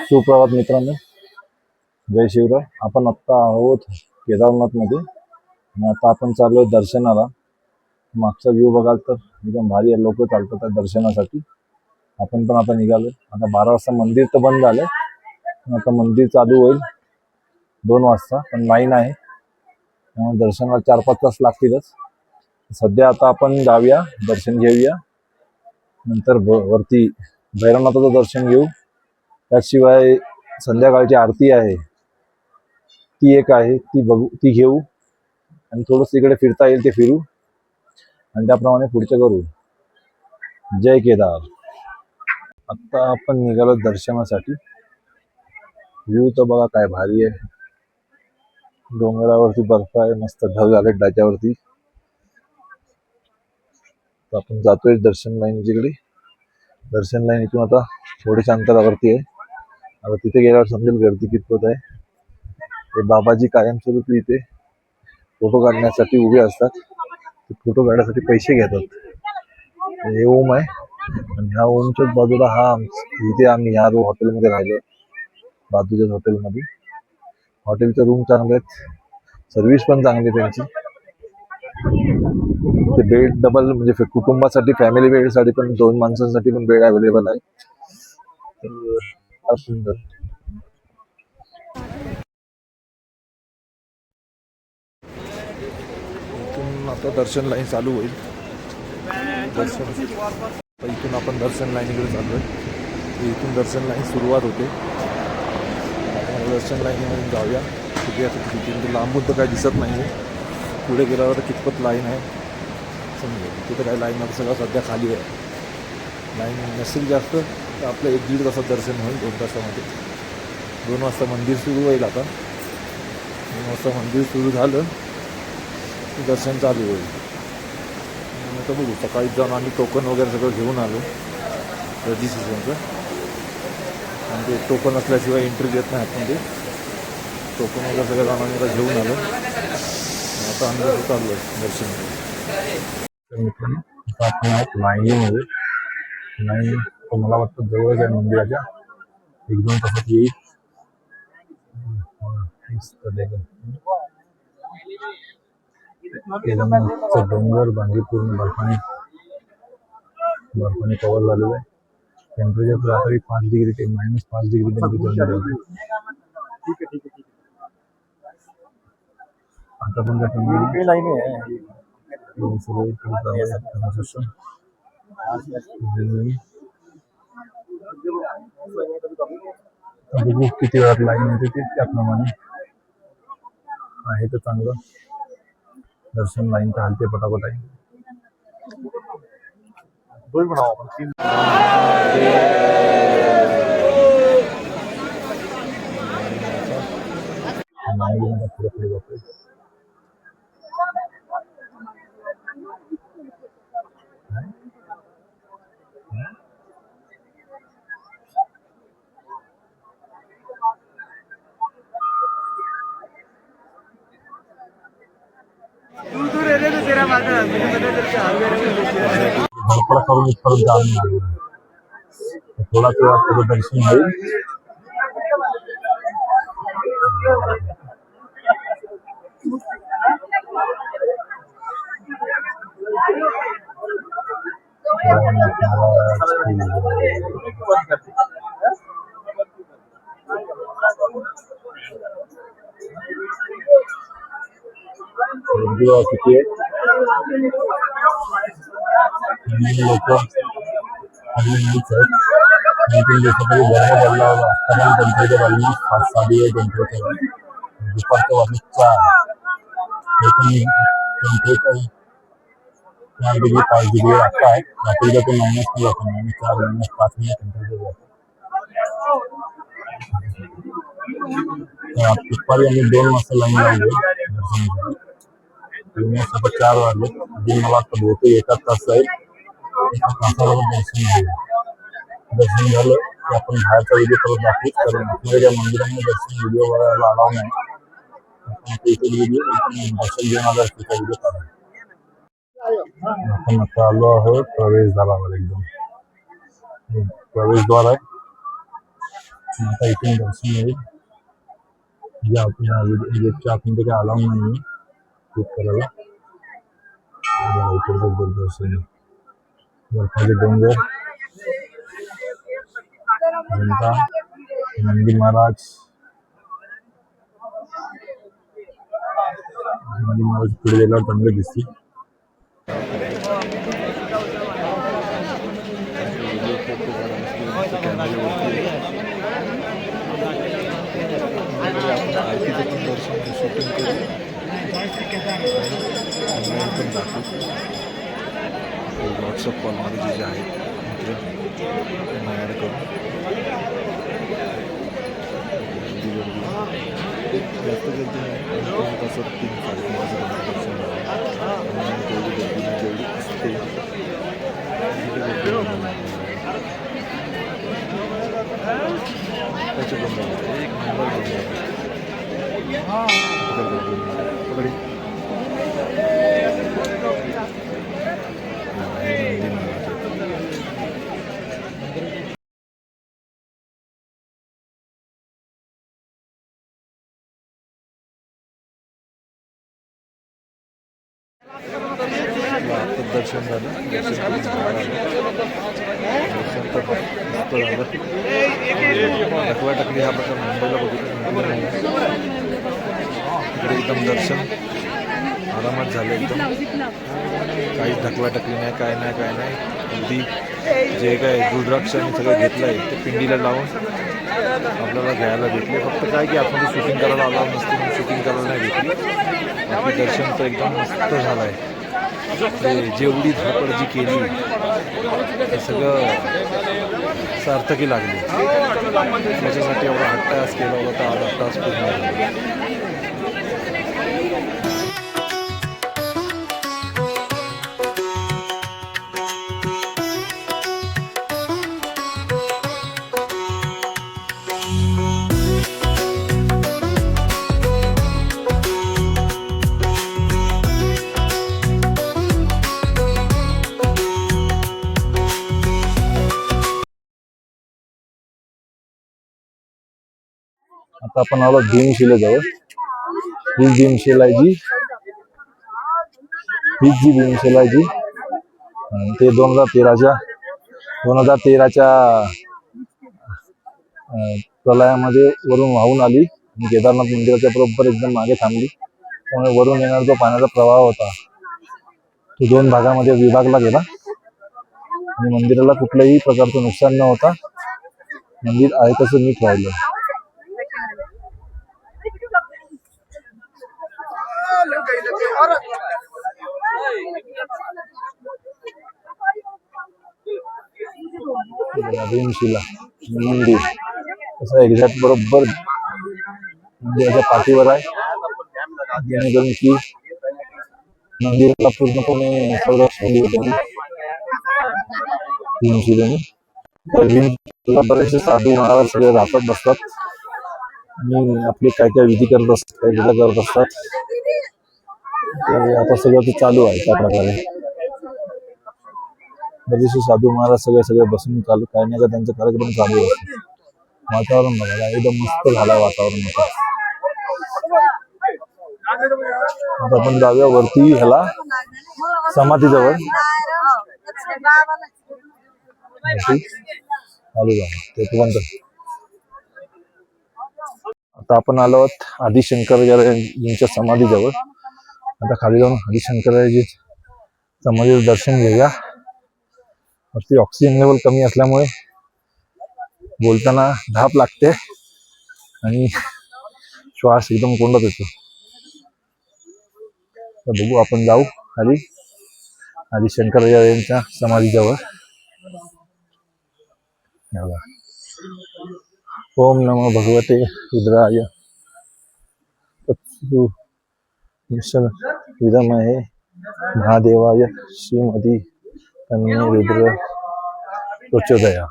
सुप्रभात मित्रांनो, जय शिवराय. आपण आत्ता आहोत केदारनाथमध्ये आणि आता आपण चाललोय दर्शनाला. मागचा व्ह्यू बघाल तर एकदम भारी आहे, लोक चालतात त्या दर्शनासाठी. आपण पण आता निघालो. आता 12 वाजता मंदिर तर बंद झालंय, आता मंदिर चालू होईल 2 वाजता, पण लाईन आहे त्यामुळे दर्शनाला 4-5 तास लागतीलच. सध्या आता आपण जाऊया, दर्शन घेऊया, नंतर वरती भैरवनाथाचं दर्शन घेऊ. त्याशिवाय संध्याकाळची आरती आहे ती एक आहे, ती बघू, ती घेऊ आणि थोडंसं इकडे फिरता येईल ते फिरू आणि त्याप्रमाणे पुढचं करू. जय केदार. आता आपण निघालो दर्शनासाठी. व्ह्यू तर बघा काय भारी आहे, डोंगरावरती बर्फ आहे, मस्त ढग आले त्याच्यावरती. आपण जातोय दर्शन लाईन जिकडे. दर्शन लाईन इथून आता थोड्याशा अंतरावरती आहे. आता तिथे गेल्यावर समजेल गर्दी कितपत आहे. हे बाबाजी कायमस्वरूपी इथे फोटो काढण्यासाठी उभे असतात. फोटो काढण्यासाठी पैसे घेतात. हे ओम आहे आणि ह्या ओमच्याच बाजूला इथे आम्ही ह्या हॉटेलमध्ये राहिलो, बाजूच्याच हॉटेलमध्ये. हॉटेलचे रूम चांगले आहेत, सर्व्हिस पण चांगली त्यांची. ते बेड डबल म्हणजे कुटुंबासाठी, फॅमिली बेडसाठी पण, 2 माणसांसाठी पण बेड अवेलेबल आहे. तर सुंदर. इथून आता दर्शन लाईन चालू होईल. इथून आपण दर्शन लाईनीकडे चालू आहे. इथून दर्शन लाईन सुरुवात होते. दर्शन लाईनीमधून जाऊया. तिथे आता तिथून लांबून तर काही दिसत नाही आहे. पुढे गेल्यावर तर कितपत लाईन आहे समजेल. तिथं काही लाईन आता सगळं सध्या खाली आहे. लाईन नसेल जास्त तर आपलं 1-1.5 तासात दर्शन होईल, 2 तासामध्ये. 2 वाजता मंदिर सुरू होईल. आता 2 वाजता मंदिर सुरू झालं की दर्शन चालू होईल. आता बघू, सकाळी जाऊन आम्ही टोकन वगैरे सगळं घेऊन आलो रजिस्ट्रेशनचं. आणि ते टोकन असल्याशिवाय एंट्री देत नाही आतमध्ये. टोकन वगैरे सगळं जाऊन आम्ही आता घेऊन आलो. आता आम्ही चाललो आहे दर्शन. आता आपण आहोत लाईनीमध्ये. लाईन मला वाटतं जवळच आहे मंदिराच्या, 1-2 तासात येईल. डोंगर बांधीपूर्ण बर्फाने कव्हर झालेलं आहे. टेम्परेचर रात्री -5 डिग्री टेम्परेचर आहे. आता पण त्या लाईन आहे. बघू किती वेळात लाईन येते ते, त्याप्रमाणे आहे तर चांगलं. दर्शन लाईन तर हलते पटापट आहे. पुढे जातोय. धडपड करून इथपर्यंत आम्ही आलो. थोडाच वेळात त्याचं दर्शन होईल. किती आहे लोक नाहीच आहेत. 2-3 दिवसापूर्वी बरं पडला होता. आत्ता पण टेम्परेचर ऑलमोस्ट 5-6 आहे टेम्परेचर आहे. दुपारच्या वाजता 4. हे पण टेम्परेचर 4 डिग्री 5 डिग्री आता आहे. रात्रीचा तो -4 जातो, -4 -5 टेम्परेचर जातो. दुपारी आम्ही 2 वाजता लाईन लावली दर्शनासाठी. 4 वाजले. अजून मला वाटतं बहुतेक 1 तास जाईल. 1 तासाला दर्शन घेऊ. दर्शन झालं की आपण बाहेरचा व्हिडिओ परत दाखवू, कारण आपल्या मंदिरामध्ये दर्शन व्हिडिओ बघायला अलाव नाही. दर्शन घेऊन आलं त्याचा व्हिडिओ काढा. आपण आता आलो आहोत प्रवेशद्वारावर. एकदम प्रवेशद्वार आहे. आता इथून दर्शन होईल. म्हणजे आपण गेटच्या आतून ते काय अलाव नाही बुक करायला. इकडे दर्शन बर्फाचे डोंगर, घंटा, नंदी महाराज पुढे गेल्यावर चांगले दिसतील. व्हॉट्सअप कॉलमध्ये जे आहेत मित्र त्यांना ॲड करून जास्त गर्दी नाही, तसं 3-3:30 वाजेपर्यंत दर्शन झालं. तेवढी गर्दी जेवढी असते त्याचे बंद एक नंबर दर्शन झालं. दर्शन तर मस्त झालं. टकवाटकली हा प्रकार मुंबईला बघितलं. इकडे एकदम दर्शन आरामात झालं. एकदम काहीच ढकलाटकली नाही, काय नाही. अगदी जे काय रुद्राक्ष आणि सगळं घेतलं आहे ते पिंडीला लावून आपल्याला घ्यायला भेटले. फक्त काय की आतमध्ये शूटिंग करायला आला नसते, शूटिंग करायला नाही भेटली. बाकी दर्शन तर एकदम मस्त झालं आहे. जेवढी धापड जी केली ते सगळं सार्थकी लागली. त्याच्यासाठी एवढा 8 तास केला होता, 8 तास पूर्ण झाला. आता आपण आलो भीमशिलेजवळ. ही भीमशिला आहे जी भीमशिला आहे जी ते 2013च्या प्रलयामध्ये वरून वाहून आली आणि केदारनाथ मंदिराच्या बरोबर एकदम मागे थांबली. त्यामुळे वरून येणारा जो पाण्याचा प्रवाह होता तो 2 भागामध्ये विभागला गेला आणि मंदिराला कुठल्याही प्रकारचं नुकसान न होता मंदिर आहे तसं नीट राहिलं. भीमशिला मंदिर असं एक्झॅक्ट बरोबर मंदिराच्या पाठीवर आहे, जेणेकरून की मंदिराला पूर्णपणे संरक्षण होते भीमशिलेने. भीमशिला बरेचसे साधू महाराज सगळे राहतात, बसतात आणि आपले काय काय विधी करत असतात, काय विधी करत असतात. आता सगळं ते चालू आहे त्या प्रकारे. बरेचसे साधू महाराज सगळे बसून चालू काय नाही का त्यांचा कार्यक्रम चालू असतो. वातावरण बघायला एकदम मस्त झालं वातावरण. आता आपण जाऊया वरती ह्याला समाधीजवळ. चालू झालं ते. आता आपण आलो आहोत आदिशंकराचार्यांच्या समाधीजवळ. आता खाली जाऊन आदिशंकराची समाधीचं दर्शन घेऊया. वरती ऑक्सिजन लेवल कमी असल्यामुळे बोलताना धाप लागते आणि श्वास एकदम कोंडत येतो. तर बघू आपण जाऊ खाली आदिशंकराचार्यांच्या समाधीजवळ. ओम नमो भगवते रुद्राय तत्सु विदमहे महादेवाय श्रीमती तन्मे रुद्र प्रचोदया.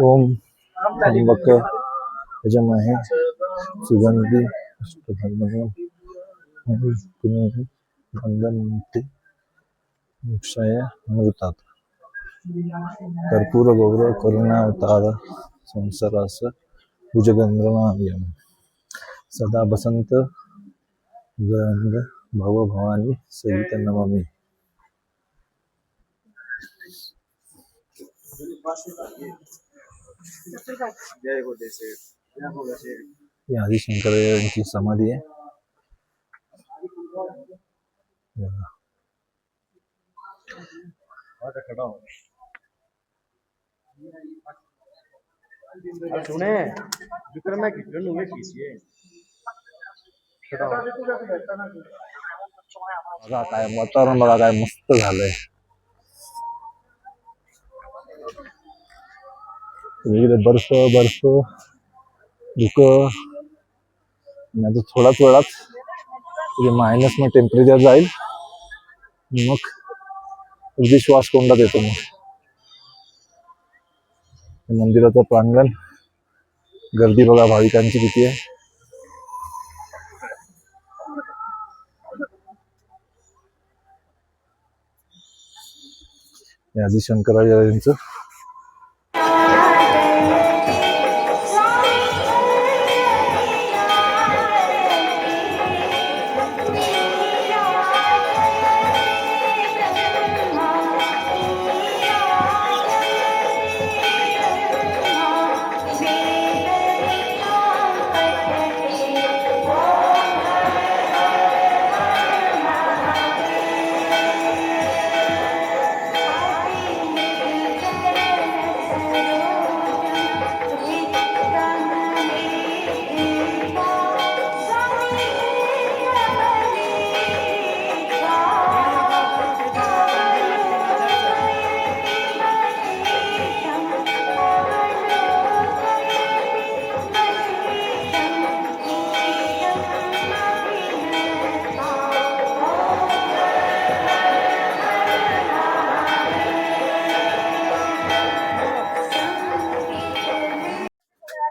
ओम त्र्यंबक यजमहे सुगंधी बंधनमुक्ति मोक्षाय अमृतात. कर्पूर गौरव करुणावतार संसारास भुजगंधर्व सदा बसंत गंध भव भवानी सहित नमामि. ही आदिशंकराचार्यांची समाधी आहे. सुने विक्रम में किरण हुए कीजिए बघा काय वातावरण, बघा काय मस्त झालंय. इकडे बर्फ बर्फ धुक. थोडाच वेळात मायनस में टेम्परेचर जाईल. मग अगदी श्वास कोंडात येतो. मग मंदिराचं प्रांगण, गर्दी बघा भाविकांची किती आहे. आदि शंकराचार्यांचं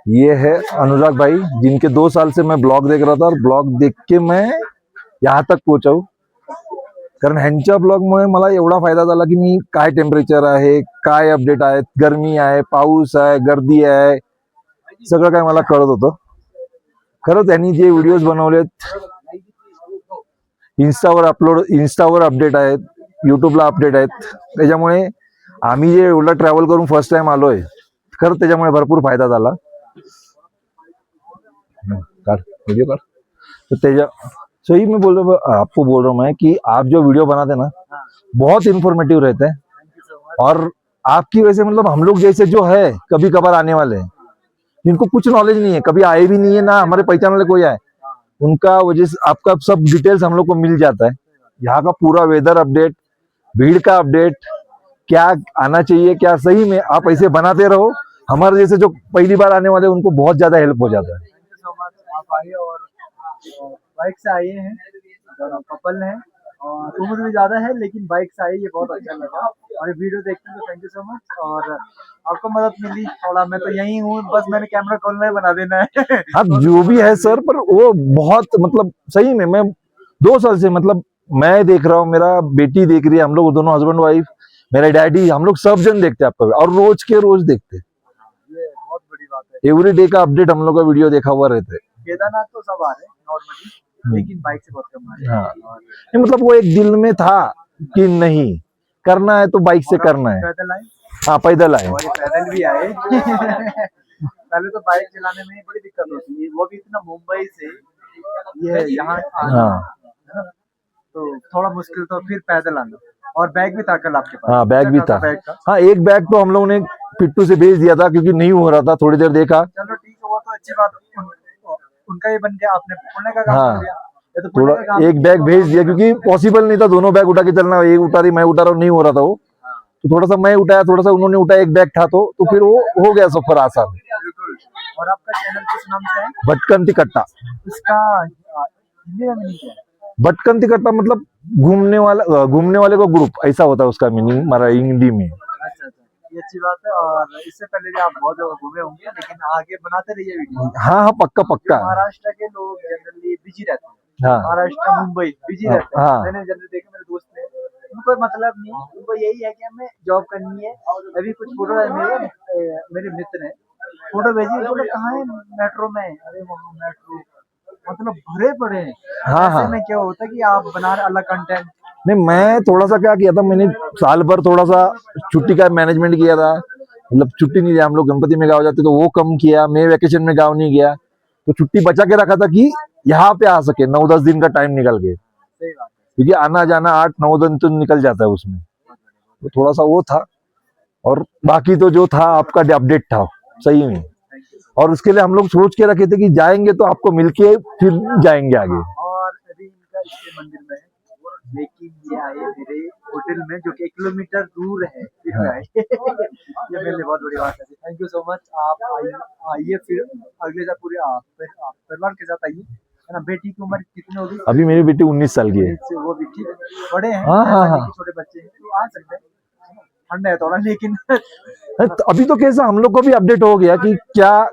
ये है अनुराग भाई, जिनके 2 साल से मैं ब्लॉग देख रहा था और ब्लॉग देख के मैं यहाँ तक पोहोचा हूँ. कारण ह्यांच्या ब्लॉगमुळे मला एवढा फायदा झाला की मी काय टेम्परेचर आहे, काय अपडेट आहेत, गरमी आहे, पाऊस आहे, गर्दी आहे, सगळं काय मला कळत होतं. खरंच त्यांनी जे व्हिडिओज बनवलेत, इन्स्टावर अपडेट आहेत, युट्यूबला अपडेट आहेत. त्याच्यामुळे आम्ही जे एवढं ट्रॅव्हल करून फर्स्ट टाइम आलोय, खरंच त्याच्यामुळे भरपूर फायदा झाला. वीडियो काट. तो तेजा सही में आपको बोल रहा हूँ मैं कि आप जो वीडियो बनाते हैं ना, बहुत इंफॉर्मेटिव रहते हैं. और आपकी वजह से मतलब हम लोग जैसे जो है कभी कभार आने वाले हैं, जिनको कुछ नॉलेज नहीं है, कभी आए भी नहीं है ना, हमारे पहचान वाले कोई आए, उनका वजह से आपका सब डिटेल्स हम लोग को मिल जाता है. यहाँ का पूरा वेदर अपडेट, भीड़ का अपडेट, क्या आना चाहिए, क्या सही में आप ऐसे बनाते रहो. हमारे जैसे जो पहली बार आने वाले उनको बहुत ज्यादा हेल्प हो जाता है. आप आए और बाइक से आए हैं, दोनों कपल हैं और उम्र भी ज्यादा है लेकिन बाइक से आए, ये बहुत अच्छा लगा. और ये वीडियो देखते हैं तो थैंक यू सो मच. और आपको मदद मिली थोड़ा, मैं तो यही हूँ, बस मैंने कैमरा खोलना है, बना देना है. अब जो भी है सर, पर वो बहुत मतलब सही में मैं 2 साल से मतलब मैं देख रहा हूँ, मेरा बेटी देख रही है, हम लोग दोनों हस्बैंड वाइफ, मेरा डैडी, हम लोग सब जन देखते हैं आपका और रोज के रोज देखते हैं. ये बहुत बड़ी बात है. एवरी डे का अपडेट हम लोग का वीडियो देखा हुआ रहता है. केदारनाथ तो सब आ रहे हैं नॉर्मली, लेकिन बाइक से बहुत कम आ रहे हैं. हाँ, नहीं, मतलब वो एक दिल में था कि नहीं करना है तो बाइक से करना है. पैदल आए. हाँ, पैदल आए. और ये पैदल भी आए. पहले तो बाइक चलाने में बड़ी दिक्कत होती है, वो भी इतना मुंबई से ये यहाँ आना, है ना, तो थोड़ा मुश्किल. तो फिर पैदल आना और बैग भी था कल आपके पास. हाँ, बैग भी था. बैग का. हाँ, एक बैग तो हम लोगों ने पिट्टू से भेज दिया था क्योंकि नहीं हो रहा था. थोड़ी देर देखा. चलो ठीक है, वो तो अच्छी बात. उनका ये बन गया, आपने पुण्य का काम हाँ, कर दिया. ये तो थोड़ा पुण्य का काम. एक बैग भेज दिया क्योंकि पॉसिबल नहीं था दोनों बैग उठा के चलना. एक उठा रही, मैं उठा रहा हूँ, नहीं हो रहा था वो. तो थोड़ा सा मैं उठाया, थोड़ा सा उन्होंने उठाया, एक बैग था तो फिर वो हो गया सफर आसान. बिल्कुल. और आपका चैनल किस नाम से है? भटकंती कट्टा. इसका हिंदी में मीनिंग क्या है? भटकंती कट्टा मतलब घूमने वाले का ग्रुप, ऐसा होता है उसका मीनिंग हमारा हिंदी में. अच्छा, ये अच्छी बात है. और इससे पहले भी आप बहुत जगह घूमे होंगे, लेकिन आगे बनाते रहिए वीडियो. हाँ हाँ, पक्का पक्का. महाराष्ट्र के लोग जनरली बिजी रहते हैं. हाँ, महाराष्ट्र मुंबई बिजी रहते हैं. हाँ. मैंने जनरली देखा, मेरे दोस्त ने, उनको मतलब नहीं, उनको यही है कि हमें जॉब करनी है. अभी कुछ फोटो मेरे मित्र हैं, फोटो भेजी, बोले कहाँ है, मेट्रो में। अरे वहाँ मेट्रो मतलब भरे पड़े हैं। हाँ, ऐसे हाँ। में क्या होता है कि आप बना रहे अलग कंटेंट। नहीं, मैं थोड़ा सा क्या किया था, मैंने साल भर थोड़ा सा छुट्टी का मैनेजमेंट किया था। मतलब छुट्टी नहीं दिया, हम लोग गणपति में गाँव जाते तो वो कम किया, मैं वेकेशन में गाँव नहीं गया, तो छुट्टी बचा के रखा था कि यहाँ पे आ सके 9-10 दिन का टाइम निकल के, सही बात है। क्योंकि आना जाना 8-9 दिन तो निकल जाता है उसमें, तो थोड़ा सा वो था। और बाकी तो जो था आपका अपडेट था सही में, थैंक यू। और उसके लिए हम लोग सोच के रखे थे कि जाएंगे तो आपको मिलके फिर जाएंगे आगे। और अभी इनका इसके मंदिर में है, लेकिन ये आए मेरे होटल में जो कि 1 किलोमीटर दूर है, फिर हाँ। आए। ये मेरे लिए बहुत बड़ी बात है। Thank you so much. आप आइए फिर अगले साल पूरे आप परिवार के साथ आइए, है ना। बेटी की उम्र कितनी होगी? अभी मेरी बेटी 19 साल की है। से वो भी ठीक बड़े हैं, हाँ, हाँ, ऐसा नहीं हाँ। कि छोटे बच्चे हैं, तो आ सकते हैं। ठंड है थोड़ा, लेकिन तो अभी तो कैसा हम लोग को भी अपडेट हो गया कि क्या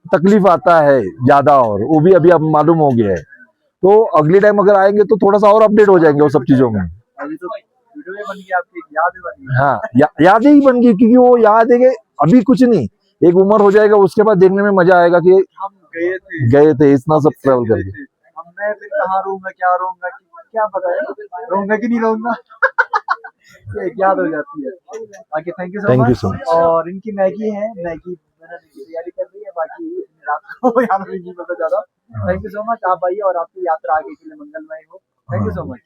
तकलीफ आता है ज्यादा, और वो भी अभी अब मालूम हो गया है, तो अगले टाइम अगर आएंगे तो थोड़ा सा और अपडेट हो जाएंगे वो सब चीजों में। अभी तो वीडियो में बन गई, आपकी याद भी बन गई। हाँ, यादें ही बन गई, क्योंकि वो याद है कि अभी कुछ नहीं, एक उम्र हो जाएगा उसके बाद देखने में मजा आएगा कि हम गए थे इतना सब ट्रेवल गए करके। थे। अब मैं फिर कहाँ रहूंगा, क्या रहूंगा, क्या पता है, रहूंगा कि नहीं रहूंगा। ये एक याद हो जाती है। बाकी thank you so Thank you much. so much। और इनकी मैगी है, मैगी बनाने की तैयारी कर रही है, बाकी रात को याद नहीं पता ज्यादा। Thank you so much. आप आइए और आपकी यात्रा आगे के लिए मंगलमय हो। Thank you so much.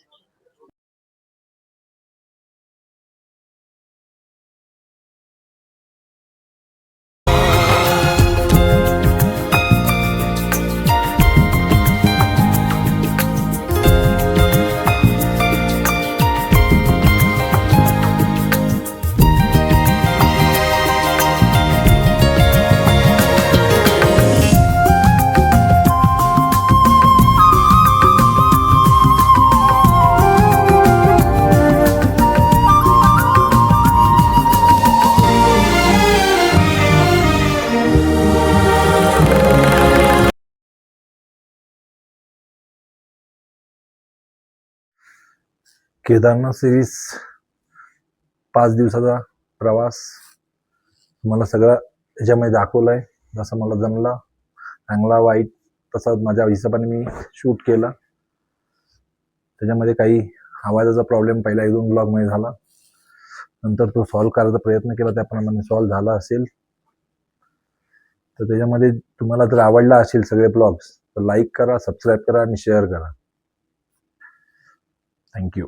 Kedarnath series 5 दिवसाचा प्रवास मला सगळं याच्यामध्ये दाखवलंय, जसं मला जमलं, चांगला वाईट तसं माझ्या हिशोबाने मी शूट केलं. त्याच्यामध्ये काही आवाजाचा प्रॉब्लेम पहिला 1-2 ब्लॉगमध्ये झाला, नंतर तो सॉल्व्ह करायचा प्रयत्न केला, त्याप्रमाणे सॉल्व्ह झाला असेल. तर त्याच्यामध्ये तुम्हाला जर आवडला असेल सगळे ब्लॉग्स तर लाईक करा, सबस्क्राईब करा आणि शेअर करा. थँक्यू.